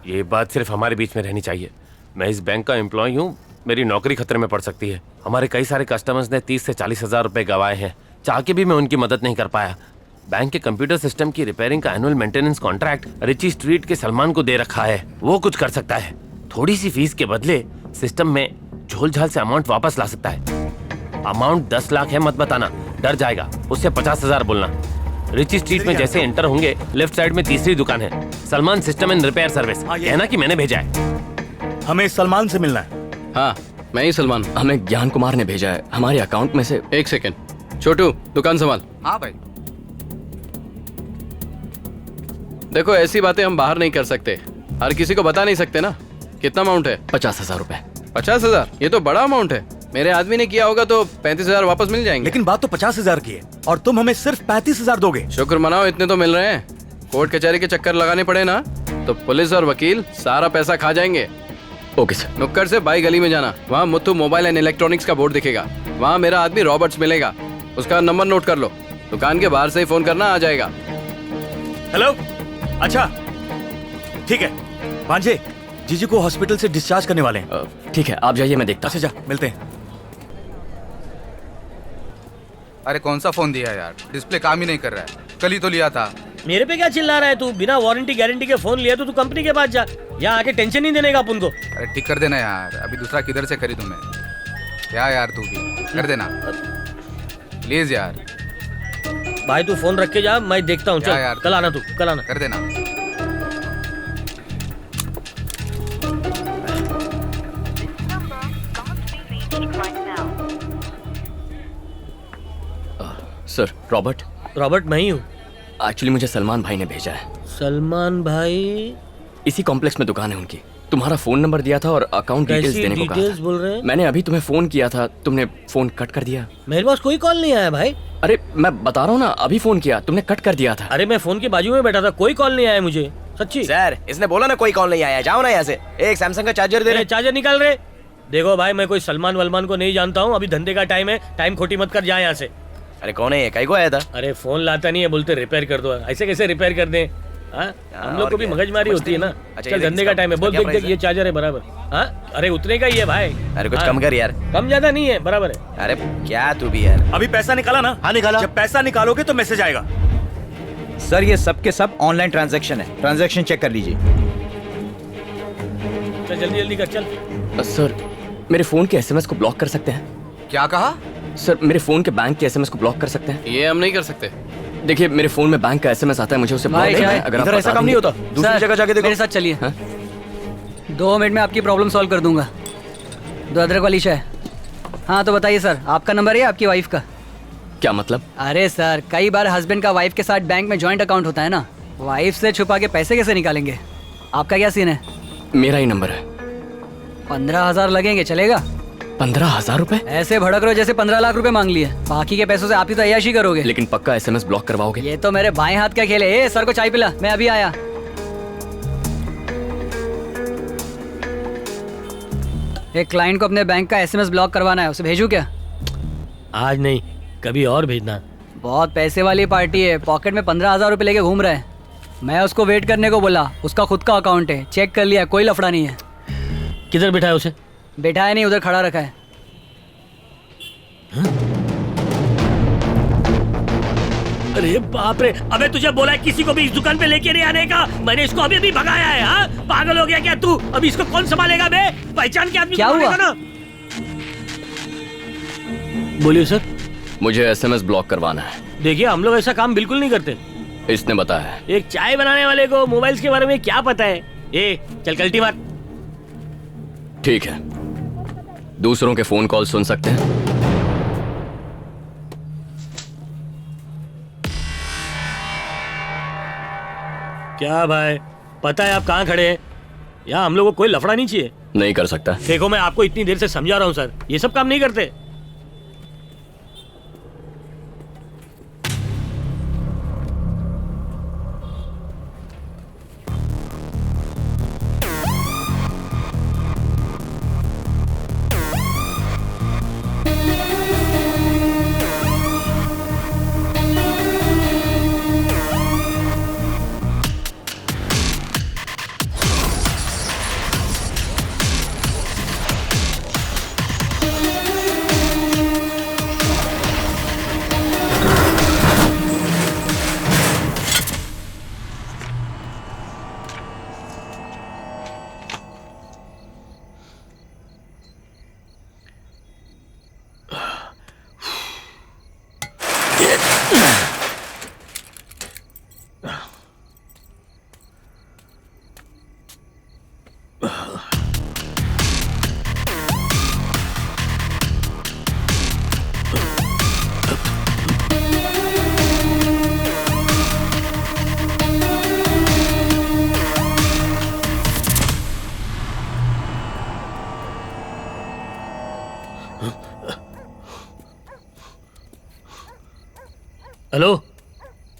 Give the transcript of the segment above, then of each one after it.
ये बात सिर्फ हमारे बीच में रहनी चाहिए। मैं इस बैंक का एम्प्लॉय हूँ, मेरी नौकरी खतरे में पड़ सकती है। हमारे कई सारे कस्टमर्स ने 30 से 40 हजार रुपए गंवाए हैं। चाह के भी मैं उनकी मदद नहीं कर पाया। बैंक के कंप्यूटर सिस्टम की रिपेयरिंग का annual maintenance contract Ritchie Street के सलमान को दे रखा है। वो कुछ कर सकता है। थोड़ी सी फीस के बदले सिस्टम में झोल झाल से अमाउंट वापस ला सकता है। अमाउंट 10 लाख है, मत बताना, डर जाएगा। उससे 50,000 बोलना। रिची स्ट्रीट में जैसे एंटर होंगे लेफ्ट साइड में तीसरी दुकान है, Salman system and repair service. कहना कि मैंने भेजा है। हमें सलमान से मिलना है। हाँ, मैं ही सलमान। हमें ज्ञान कुमार ने भेजा है हमारे अकाउंट में से। एक सेकंड, छोटू दुकान संभाल। हाँ भाई। देखो, ऐसी बातें हम बाहर नहीं कर सकते, हर किसी को बता नहीं सकते ना। कितना अमाउंट है? 50,000 रुपए। 50,000? ये तो बड़ा अमाउंट है। मेरे आदमी ने किया होगा तो 35,000 वापस मिल जाएंगे। लेकिन बात तो 50,000 की है और तुम हमें सिर्फ 35,000 दोगे। शुक्र मनाओ, इतने तो मिल रहे हैं। कोर्ट कचहरी के चक्कर लगाने पड़े ना तो पुलिस और वकील सारा पैसा खा जाएंगे। Okay sir. नुक्कड़ से बाई गली में जाना, वहाँ मुथु मोबाइल एंड इलेक्ट्रॉनिक्स का बोर्ड दिखेगा। वहाँ मेरा आदमी रॉबर्ट्स मिलेगा, उसका नंबर नोट कर लो। दुकान के बाहर से ही फोन करना, आ जाएगा। हेलो, अच्छा ठीक है। भांजे, जीजी को हॉस्पिटल से डिस्चार्ज करने वाले हैं। ठीक है, आप जाइए, मैं देखता अच्छा जा, मिलते हैं। अरे कौन सा फोन दिया यार, डिस्प्ले काम ही नहीं कर रहा है। कल ही तो लिया था। मेरे पे क्या चिल्ला रहा है तू? बिना वारंटी गारंटी के फोन लिया तो तू कंपनी के पास जा। यहाँ आके टेंशन नहीं देने का अपन को। अरे ठीक कर देना यार, अभी दूसरा किधर से खरीदूं मैं? क्या यार, तू भी कर देना प्लीज यार। भाई तू फोन रख के जा, मैं देखता हूँ। क्या चल यार? कल आना, तू कल आना। कर देना। Sir, Robert. रॉबर्ट मैं ही हूँ। एक्चुअली मुझे सलमान भाई ने भेजा है। सलमान भाई? इसी कॉम्प्लेक्स में दुकान है उनकी। तुम्हारा फोन नंबर दिया था और अकाउंट डिटेल्स देने को कहा डिटेल्स था। बोल रहे हैं? मैंने अभी तुम्हें फोन किया था, तुमने फोन कट कर दिया। मेरे पास कोई कॉल नहीं आया भाई। अरे मैं बता रहा हूँ ना, अभी फोन किया, तुमने कट कर दिया था। अरे मैं फोन के बाजू में बैठा था, कोई कॉल नहीं आया मुझे, सच्ची। सर, इसने बोला ना कोई कॉल नहीं आया। जाओ ना यहाँ से, एक सैमसंग का चार्जर दे रहे। चार्जर निकाल रहे। देखो भाई, मैं कोई सलमान वलमान को नहीं जानता हूँ। अभी धंधे का टाइम है, टाइम खोटी मत कर, जा यहाँ से। अरे कौन है ये? कहीं को आया था? अरे फोन लाता नहीं है, बोलते रिपेयर कर दो। ऐसे कैसे रिपेयर कर दें? हाँ, हम लोग को भी मगजमारी होती है ना। चल धंधे का टाइम है, बोल देख देख ये चार्जर है बराबर। हाँ, अरे उतने का ही है भाई। अरे कुछ कम कर यार। कम ज्यादा नहीं है, बराबर है। अरे क्या तू भी यार। अभी पैसा निकाला ना? हाँ निकाला। जब पैसा निकालोगे तो मैसेज आएगा। सर ये सब के सब ऑनलाइन ट्रांजैक्शन है, ट्रांजैक्शन चेक कर लीजिए। चल जल्दी जल्दी कर, चल। सर, मेरे फोन के एसएमएस को ब्लॉक कर सकते हैं? क्या कहा? सर, मेरे फोन के बैंक के एसएमएस को ब्लॉक कर सकते हैं? ये हम नहीं कर सकते। देखिए, मेरे फोन में बैंक का एसएमएस आता है, मुझे उसे ब्लॉक करना है। अगर आप इधर ऐसा बता काम नहीं देंगे- होता, दूसरी जगह जाके देखो। मेरे साथ चलिए। 2 मिनट में आपकी प्रॉब्लम सॉल्व कर दूंगा। 2 अदरक वाली चाय। हाँ तो बताइए सर, आपका नंबर है या आपकी वाइफ का? क्या मतलब? अरे सर, कई बार हस्बैंड का वाइफ के साथ बैंक में जॉइंट अकाउंट होता है ना, वाइफ से छुपा के पैसे कैसे निकालेंगे? आपका क्या सीन है? मेरा ही नंबर है। 15,000 लगेंगे, चलेगा? 15,000 रुपए? ऐसे भड़क रहे हो जैसे 15 लाख रुपए मांग लिए। बाकी के पैसों से आप ही तो अय्याशी करोगे। लेकिन पक्का एसएमएस ब्लॉक करवाओगे? ये तो मेरे बाएं हाथ का खेल है। ए, सर को चाय पिला, मैं अभी आया। एक क्लाइंट को अपने बैंक का एसएमएस ब्लॉक करवाना है, उसे भेजूं क्या? आज नहीं, कभी और भेजना। बहुत पैसे वाली पार्टी है, पॉकेट में 15,000 रुपए लेके घूम रहा है। मैं उसको वेट करने को बोला, उसका खुद का अकाउंट है, चेक कर लिया, कोई लफड़ा नहीं है। किधर बिठाया उसे? बैठा है नहीं, उधर खड़ा रखा है। अरे बाप रे, अबे तुझे बोला है किसी को भी इस दुकान पे लेके नहीं आने का। मैंने इसको अभी अभी भगाया है। हाँ, पागल हो गया क्या तू? अभी इसको कौन संभालेगा बे? पहचान के आदमी क्या हुआ? ना। बोलिए सर। मुझे एसएमएस ब्लॉक करवाना है। देखिए, हम लोग ऐसा काम बिल्कुल नहीं करते। इसने बताया है। एक चाय बनाने वाले को मोबाइल्स के बारे में क्या पता है? ए, चल कल्टी मार। ठीक है, दूसरों के फोन कॉल सुन सकते हैं? क्या भाई, पता है आप कहाँ खड़े हैं? यहाँ हम लोग को कोई लफड़ा नहीं चाहिए। नहीं कर सकता। देखो, मैं आपको इतनी देर से समझा रहा हूँ सर, ये सब काम नहीं करते।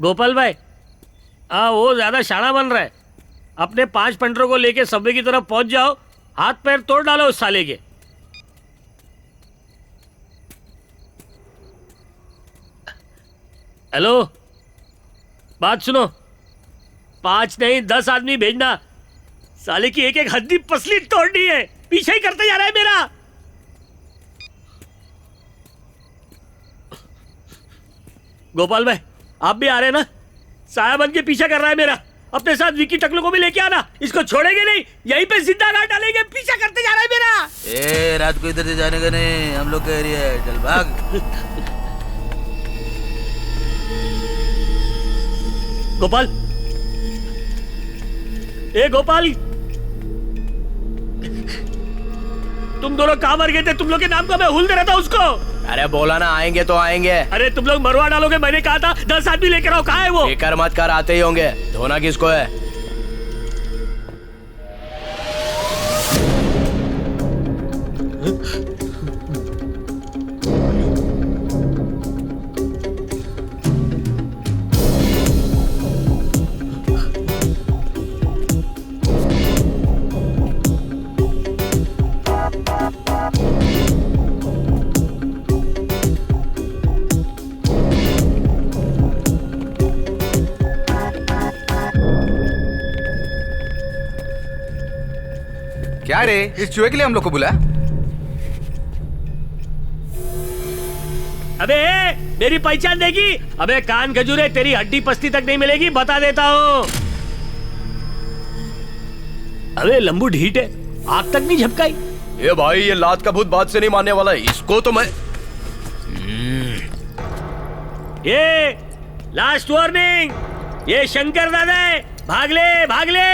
गोपाल भाई, हाँ वो ज्यादा शाना बन रहा है। अपने 5 पंटरों को लेके सबवे की तरफ पहुंच जाओ, हाथ पैर तोड़ डालो उस साले के। हेलो, बात सुनो, 5 नहीं 10 आदमी भेजना। साले की एक एक हड्डी पसली तोड़नी है, पीछे ही करते जा रहा है मेरा। गोपाल भाई, आप भी आ रहे हैं ना? साया बन के पीछा कर रहा है मेरा। अपने साथ विकी टकलू को भी लेके आना, इसको छोड़ेंगे नहीं, यहीं पे जिंदा गाड़ डालेंगे। पीछा करते जा रहा है मेरा। ए रात को इधर से जाने का नहीं, हम लोग का एरिया है, चल भाग। गोपाल, ए गोपाल, तुम दोनों कहां मर गए थे? तुम लोग के नाम को मैं हुल दे रहा था उसको। अरे बोला ना आएंगे तो आएंगे। अरे तुम लोग मरवा डालोगे, मैंने कहा था 10 आदमी लेकर आओ। कहाँ है वो? फिकर मत कर, आते ही होंगे। धोना किसको है? क्या रे, इस चूहे के लिए हम लोग को बुलाया? अबे मेरी पहचान देगी? अबे कान खजूरे, तेरी हड्डी पस्ती तक नहीं मिलेगी, बता देता हूँ। अबे लंबू ढीठ है, आग तक नहीं झपकाई। ये भाई, ये लात का भूत बात से नहीं मानने वाला है, इसको तो मैं। ये लास्ट वार्निंग, ये शंकर दादा है, भाग ले भाग ले।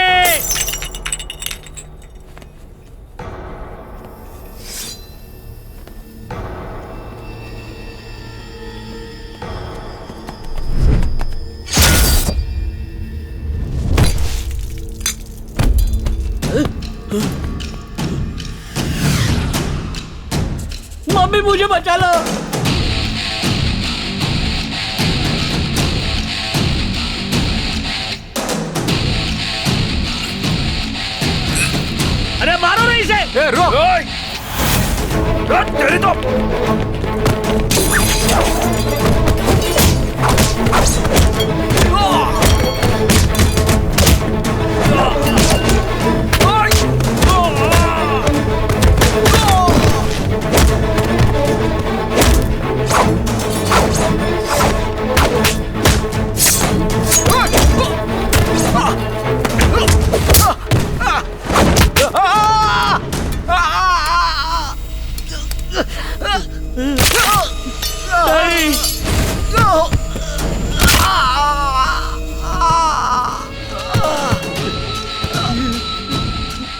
मम्मी मुझे बचा लो। अरे मारो नहीं इसे। रुक। तेरी तो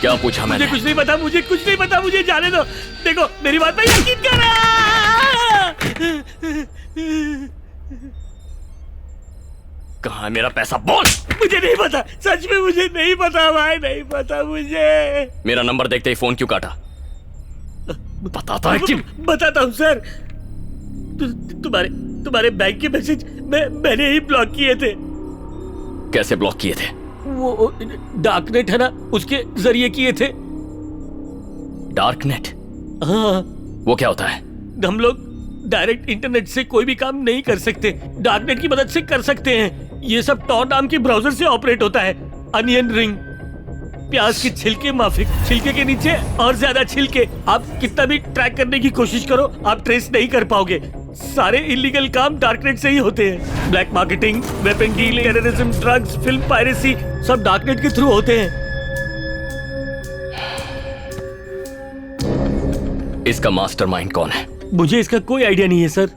क्या पूछा मैंने? मुझे कुछ नहीं पता, मुझे कुछ नहीं पता, मुझे जाने दो। देखो मेरी बात पे यकीन करो। कहाँ है मेरा पैसा? बोल। मुझे नहीं पता, सच में मुझे नहीं पता भाई, नहीं पता मुझे। मेरा नंबर देखते ही फोन क्यों काटा? बताता है क्यों? बताता हूँ सर। तुम्हारे बैंक के मैसेज मैंने ही ब्लॉक किए थे। कैसे ब्लॉक किए थे? वो डार्कनेट है ना, उसके जरिए किए थे। डार्कनेट? हाँ। वो क्या होता है? हम लोग डायरेक्ट इंटरनेट से कोई भी काम नहीं कर सकते, डार्कनेट की मदद से कर सकते हैं। ये सब टॉर नाम के ब्राउजर से ऑपरेट होता है। अनियन रिंग, प्याज के छिलके माफिक, छिलके के नीचे और ज्यादा छिलके। आप कितना भी ट्रैक करने की कोशिश करो, आप ट्रेस नहीं कर पाओगे। सारे इलीगल काम डार्कनेट से ही होते हैं। Black marketing, weapon dealing, terrorism, drugs, film piracy, सब डार्कनेट के थ्रू होते हैं। इसका मास्टरमाइंड कौन है? मुझे इसका कोई आइडिया नहीं है सर।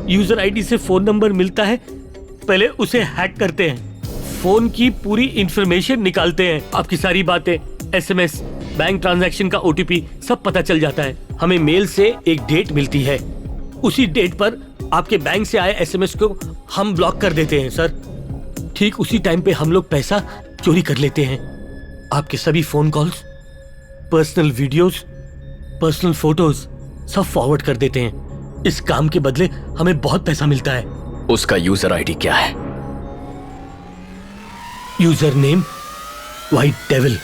यूजर आईडी से फोन नंबर मिलता है, पहले उसे हैक करते हैं, फोन की पूरी इंफॉर्मेशन निकालते हैं। आपकी सारी बातें, एसएमएस, बैंक ट्रांजैक्शन का ओटीपी सब पता चल जाता है। हमें मेल से एक डेट मिलती है, उसी डेट पर आपके बैंक से आए एसएमएस को हम ब्लॉक कर देते हैं सर। ठीक उसी टाइम पे हम लोग पैसा चोरी कर लेते हैं। आपके सभी phone calls, personal videos, personal photos सब फॉरवर्ड कर देते हैं। इस काम के बदले हमें बहुत पैसा मिलता है। उसका यूजर आईडी क्या है? User name white devil.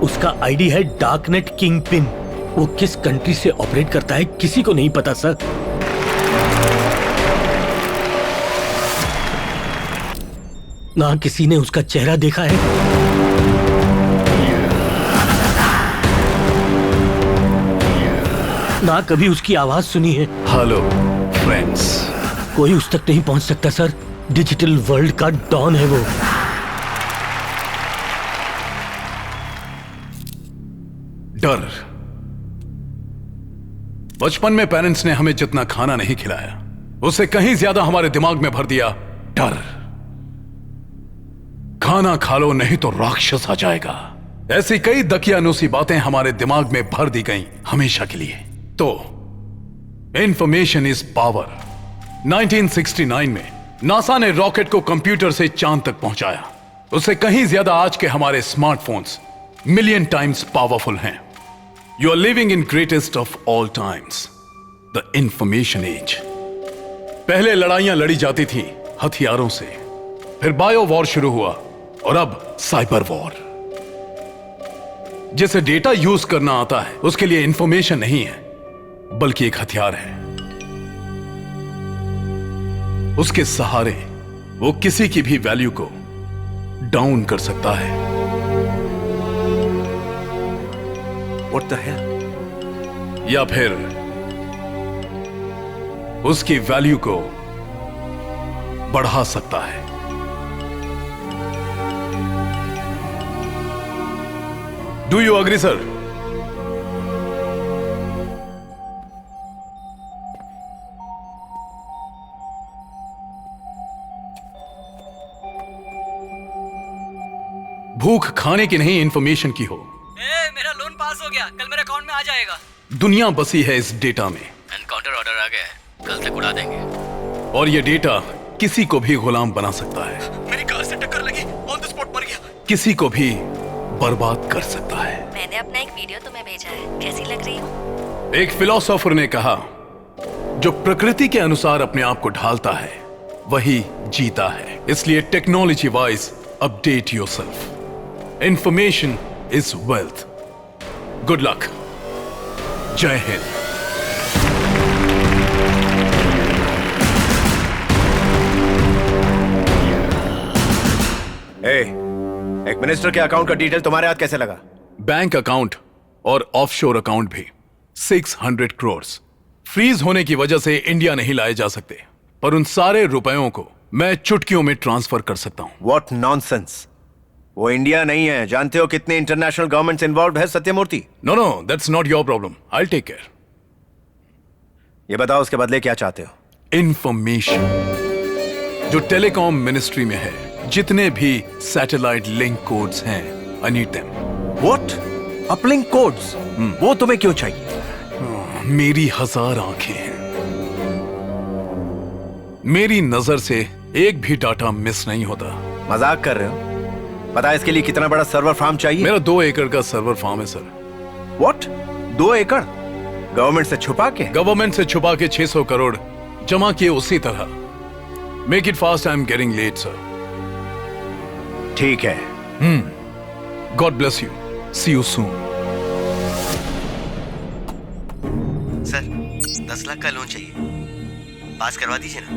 उसका आईडी है डार्कनेट किंग पिन। वो किस कंट्री से ऑपरेट करता है किसी को नहीं पता सर। ना किसी ने उसका चेहरा देखा है, ना कभी उसकी आवाज सुनी है। Hello friends. कोई उस तक नहीं पहुंच सकता सर। डिजिटल वर्ल्ड का डॉन है वो। डर। बचपन में पेरेंट्स ने हमें जितना खाना नहीं खिलाया उससे कहीं ज्यादा हमारे दिमाग में भर दिया डर। खाना खा लो नहीं तो राक्षस आ जाएगा। ऐसी कई दकियानूसी बातें हमारे दिमाग में भर दी गईं हमेशा के लिए। तो इंफॉर्मेशन इज पावर। 1969 में नासा ने रॉकेट को कंप्यूटर से चांद तक पहुंचाया। उससे कहीं ज्यादा आज के हमारे स्मार्टफोन्स मिलियन टाइम्स पावरफुल हैं। You are living in greatest of all times, the information age. पहले लड़ाइयां लड़ी जाती थी हथियारों से, फिर बायो वॉर शुरू हुआ और अब साइबर वॉर। जिसे डेटा यूज करना आता है उसके लिए इंफॉर्मेशन नहीं है बल्कि एक हथियार है। उसके सहारे वो किसी की भी वैल्यू को डाउन कर सकता है। What the hell? या फिर उसकी वैल्यू को बढ़ा सकता है। Do you agree sir? भूख खाने की नहीं इंफॉर्मेशन की हो। मेरा लोन पास हो गया, कल मेरे अकाउंट में आ जाएगा। दुनिया बसी है इस डेटा में। एनकाउंटर ऑर्डर आ गया है, कल तक उड़ा देंगे। और ये डेटा किसी को भी गुलाम बना सकता है। मेरी कार से टक्कर लगी, ऑन द स्पॉट मर गया। किसी को भी बर्बाद कर सकता है। मैंने अपना एक वीडियो तुम्हें भेजा है, कैसी लग रही हूँ? एक फिलोसोफर ने कहा, जो प्रकृति के अनुसार अपने आप को ढालता है वही जीता है। इसलिए technology wise update yourself. Information is wealth. Good luck. जय हिंद। एक मिनिस्टर के अकाउंट का डिटेल तुम्हारे हाथ कैसे लगा? बैंक अकाउंट और ऑफशोर अकाउंट भी 600 करोड़ फ्रीज होने की वजह से इंडिया नहीं लाए जा सकते, पर उन सारे रुपयों को मैं चुटकियों में ट्रांसफर कर सकता हूं। What nonsense! वो इंडिया नहीं है। जानते हो कितने इंटरनेशनल गवर्नमेंट्स इन्वॉल्व है Satyamurthy? No that's not your problem, I will take care. ये बताओ उसके बदले क्या चाहते हो? इंफॉर्मेशन जो टेलीकॉम मिनिस्ट्री में है, जितने भी सैटेलाइट लिंक कोड्स हैं, I need them. What? Uplink codes? वो तुम्हें क्यों चाहिए? मेरी 1000 आंखें हैं। मेरी नजर से एक भी डाटा मिस नहीं होता। मजाक कर रहे हो? पता है इसके लिए कितना बड़ा सर्वर फार्म चाहिए? मेरा 2 एकड़ का सर्वर फार्म है सर। व्हाट? 2 एकड़? गवर्नमेंट से छुपा के? गवर्नमेंट से छुपा के 600 करोड़ जमा किए उसी तरह। Make it fast, I am getting late sir. ठीक है। God bless you, see you soon. Sir 10 lakh का लोन चाहिए, पास करवा दीजिए ना।